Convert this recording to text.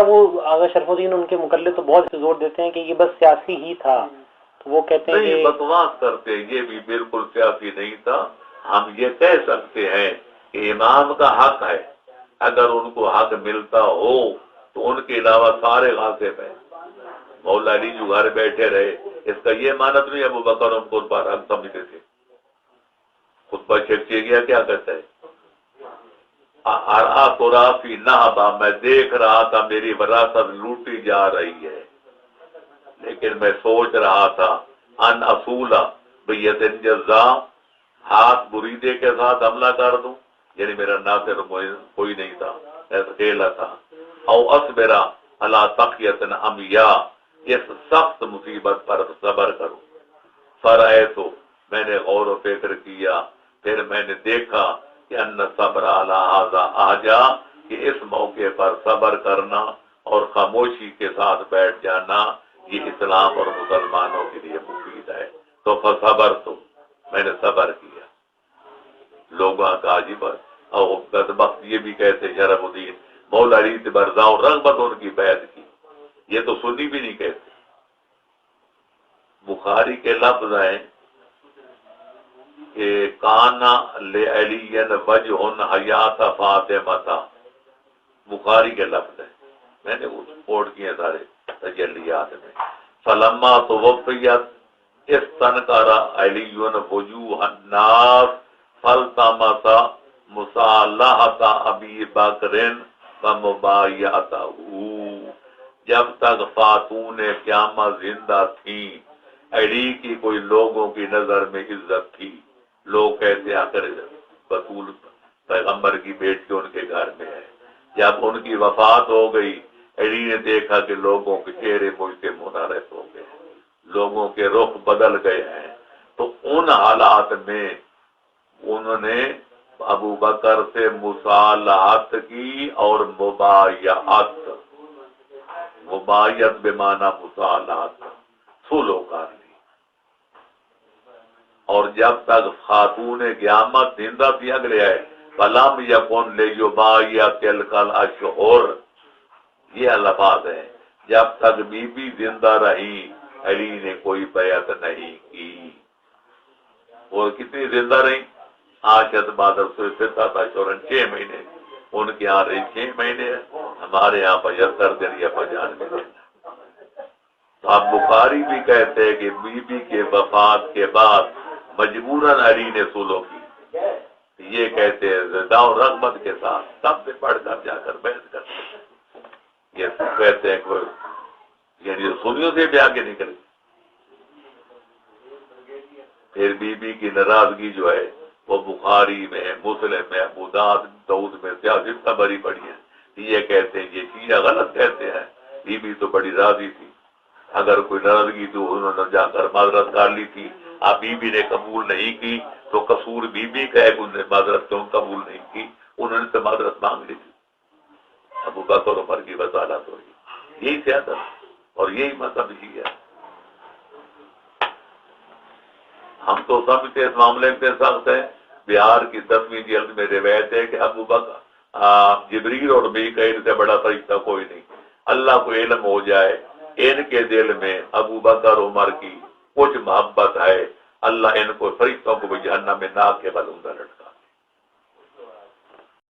وہ آغا شرف الدین ان کے مقلد تو بہت زور دیتے ہیں کہ یہ بس سیاسی ہی تھا، تو وہ کہتے ہیں نہیں، بکواس کرتے، یہ بھی بالکل سیاسی نہیں تھا۔ ہم یہ کہہ سکتے ہیں کہ امام کا حق ہے، اگر ان کو حق ملتا ہو تو ان کے علاوہ سارے غاصب ہیں۔ مولا علی جو گھر بیٹھے رہے، اس کا یہ مانت نہیں ابو بکر ان کو پر حق سمجھتے تھے۔ خطبہ شیخ گیا کیا کہتا ہے، رافی نہبا، میں دیکھ رہا تھا میری وراثت لوٹی جا رہی ہے، لیکن میں سوچ رہا تھا ان اصولا بیت جزا، ہاتھ بریدے کے ساتھ حملہ کر دوں، یعنی میرا ناصر کوئی نہیں تھا، اکیلا تھا، او اصبرا علی تقیت عمیاء، اس سخت مصیبت پر صبر کروں۔ فرأیتو، میں نے غور و فکر کیا، پھر میں نے دیکھا کہ ان صبر علی ھذا آجا، کہ اس موقع پر صبر کرنا اور خاموشی کے ساتھ بیٹھ جانا یہ اسلام اور مسلمانوں کے لیے مفید ہے۔ تو فصبر، تو میں نے صبر کیا۔ لوگوں کا عجیب اور بدبخت یہ بھی کہتے شرف الدین مولا علی سے برضا و رغبت ان کی بیعت کی، یہ تو سنی بھی نہیں کہتے۔ بخاری کے لفظ ہیں کہ کانا لعلی وجہ حیات فاطمہ، بخاری کے لفظ ہیں، میں نے وہ کوٹ کیے سارے تجلیات میں۔ فلما توفیت استنکر علی وجوہ الناس فالتمس مصالحۃ ابی بکر ومبایعتہ، جب تک خاتون قیامت زندہ تھیں علی کی کوئی لوگوں کی نظر میں عزت تھی، لوگ کہتے آخر بطول پیغمبر کی بیٹی ان کے گھر میں ہے۔ جب ان کی وفات ہو گئی علی نے دیکھا کہ لوگوں کے چہرے مجھ سے منحرف ہو گئے، لوگوں کے رخ بدل گئے ہیں، تو ان حالات میں انہوں نے ابو بکر سے مصالحت کی اور مبایعت بمعنی مصالحت، سلو کر لی۔ اور جب تک خاتون قیامت زندہ تھی، اگلے ہے فلم یکن لیبایع تلک الاشہر، یہ الفاظ ہیں، جب تک بی بی زندہ رہی علی نے کوئی بیعت نہیں کی۔ وہ کتنی زندہ رہی؟ آشد بادر سے 6 مہینے، ان کے یہاں رہی 6 مہینے، ہمارے یہاں 75 دن یا 95 دن۔ تو اب بخاری بھی کہتے ہیں کہ بی بی کے وفات کے بعد مجبوراً علی نے سلو کی، یہ کہتے ہیں رضا و رغبت کے ساتھ سب سے پڑھ کر جا کر بیعت کرتے، یہ کہتے ہیں کہ یعنی سنیوں سے بھی آگے نکل۔ پھر بی بی کی ناراضگی جو ہے وہ بخاری میں، مسلم میں، ابو داؤد میں سیاست کا بری پڑی ہے، یہ کہتے ہیں یہ شیعہ غلط کہتے ہیں، بی بی تو بڑی راضی تھی، اگر کوئی ناراضگی تو انہوں نے جا کر معذرت کر لی تھی، اب بی بی نے قبول نہیں کی تو قصور بی بی کا ہے کہ انہوں نے معذرت کیوں قبول نہیں کی، انہوں نے تو معذرت مانگ لی تھی۔ ابو بکر عمر کی وصالت ہوئی، یہی سیاست اور یہی مذہب ہی ہے۔ ہم تو سمجھتے اس معاملے میں سخت ہیں۔ بہار کی 10ویں جلد میں روایت ہے کہ ابو بکر جبریل اور میکائیل سے بڑا فرشتہ کوئی نہیں، اللہ کو علم ہو جائے ان کے دل میں ابو بکر عمر کی کچھ محبت ہے، اللہ ان کو فرشتوں کو بھی جہنم میں ناک کے بل اندر لٹکا۔